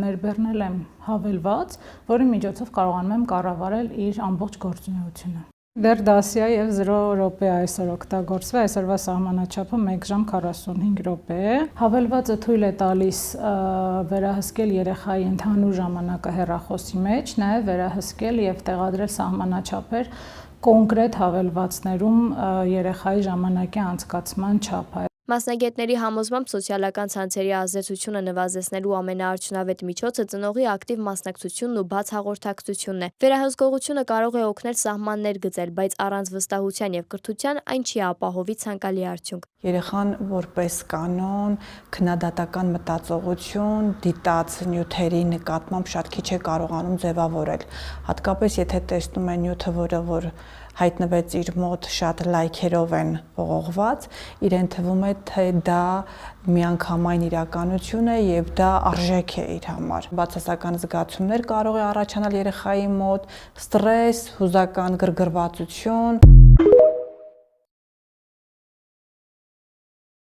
ներբեռնել եմ հավելված, որի միջոցով կարողանում եմ կառավարել իր ամբողջ գործունեությունը։ Դեռ դասիա եւ 0 րոպե այսօր օգտագործվում, այսօրվա սահմանաչափը 1 ժամ 45 րոպե է։ Հավելվածը թույլ է տալիս վերահսկել երեխայի ընդհանուր ժամանակը հեռախոսի մեջ, նաեւ վերահսկել եւ տեղադրել սահմանաչափեր կոնկրետ հավելվածներում երեխայի ժամանակի անցկացման չափը։ Մասնագետների համոզմամբ սոցիալական ցանցերի ազդեցությունը նվազեցնելու ամենաարդյունավետ միջոցը ծնողի ակտիվ մասնակցությունն ու բաց հաղորդակցությունն է։ Վերահսկողությունը կարող է օգնել սահմաններ գծել, բայց առանց վստահության եւ կրթության այն չի ապահովի ցանկալի արդյունք։ Երեխան որպես կանոն քննադատական մտածողություն դիտած նյութերի նկատմամբ շատ քիչ է կարողանում ձևավորել, հատկապես եթե տեսնում է նյութը, որ հայտնվեց իր մոտ շատ լայքերով են ողողված, իրեն թվում է, թե դա միանգամայն իրականություն է եւ դա արժեք է իր համար։ Բացասական զգացումներ կարող է առաջանալ երեխայի մոտ, ստրես, հուզական գրգռվածություն։